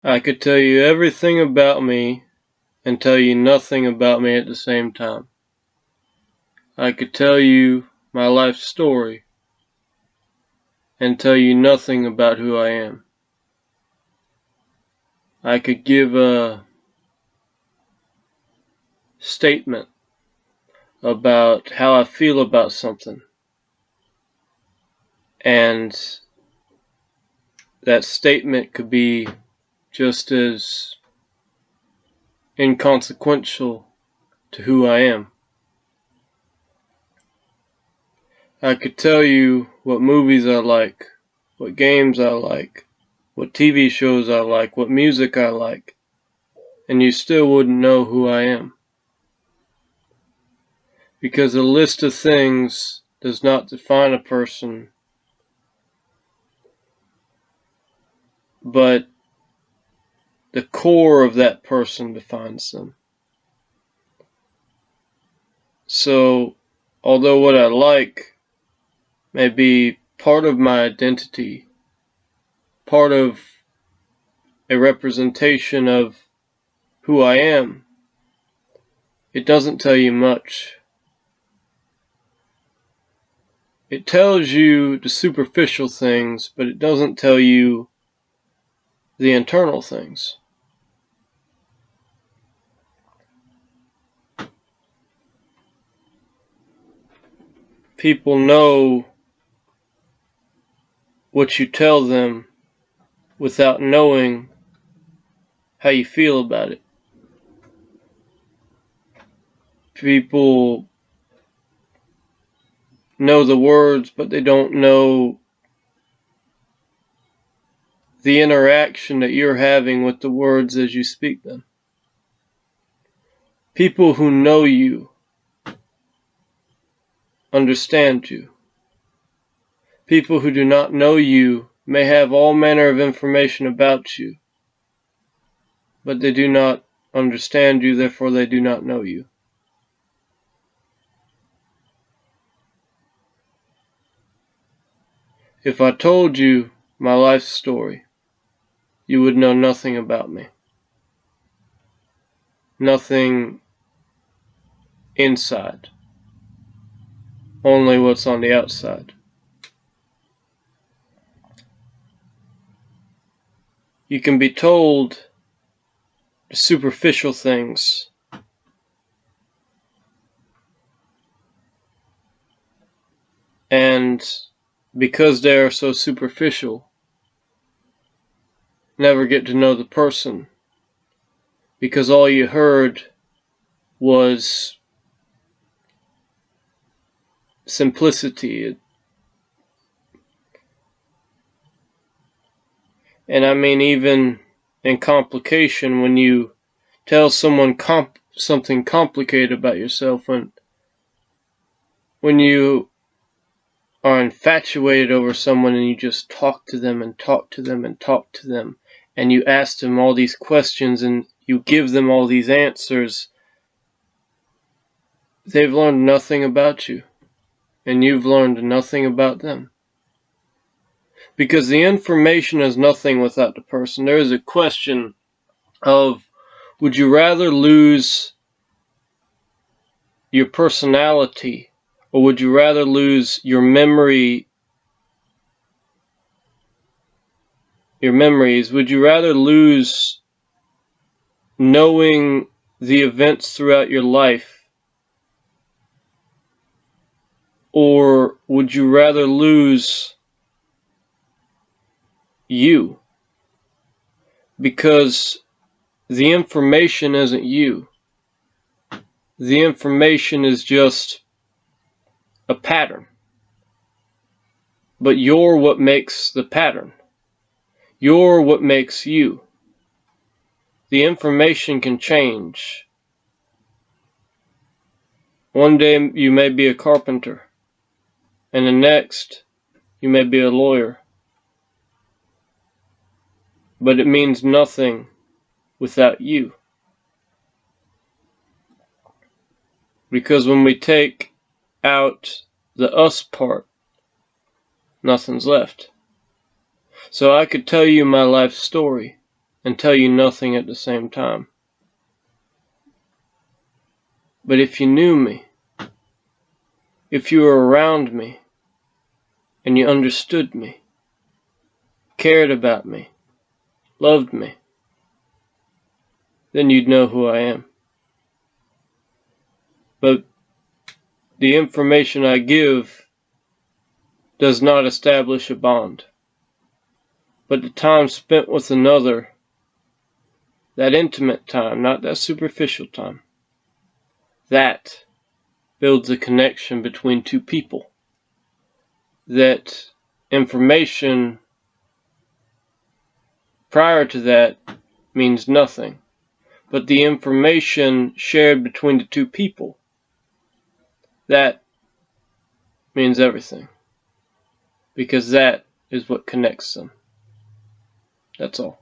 I could tell you everything about me and tell you nothing about me at the same time. I could tell you my life story and tell you nothing about who I am. I could give a statement about how I feel about something, and that statement could be just as inconsequential to who I am. I could tell you what movies I like, what games I like, what TV shows I like, what music I like, and you still wouldn't know who I am. Because a list of things does not define a person, but the core of that person defines them. So, although what I like may be part of my identity, part of a representation of who I am, it doesn't tell you much. It tells you the superficial things, but it doesn't tell you the internal things. People know what you tell them without knowing how you feel about it. People know the words, but they don't know the interaction that you're having with the words as you speak them. People who know you understand you. People who do not know you may have all manner of information about you, but they do not understand you, therefore they do not know you. If I told you my life story, you would know nothing about me. Nothing inside. Only what's on the outside. You can be told the superficial things, and because they are so superficial, never get to know the person, because all you heard was simplicity. And I mean, even in complication, when you tell someone something complicated about yourself, when you are infatuated over someone and you just talk to them and talk to them and talk to them, and you ask them all these questions and you give them all these answers, they've learned nothing about you, and you've learned nothing about them. Because the information is nothing without the person. There is a question of, would you rather lose your personality, or would you rather lose your memories? Would you rather lose knowing the events throughout your life, or would you rather lose you? Because the information isn't you. The information is just a pattern. But you're what makes the pattern. You're what makes you. The information can change. One day you may be a carpenter, and the next you may be a lawyer. But it means nothing without you. Because when we take out the us part, nothing's left. So I could tell you my life story, and tell you nothing at the same time. But if you knew me, if you were around me, and you understood me, cared about me, loved me, then you'd know who I am. But the information I give does not establish a bond. But the time spent with another, that intimate time, not that superficial time, that builds a connection between two people. That information prior to that means nothing. But the information shared between the two people, that means everything. Because that is what connects them. That's all.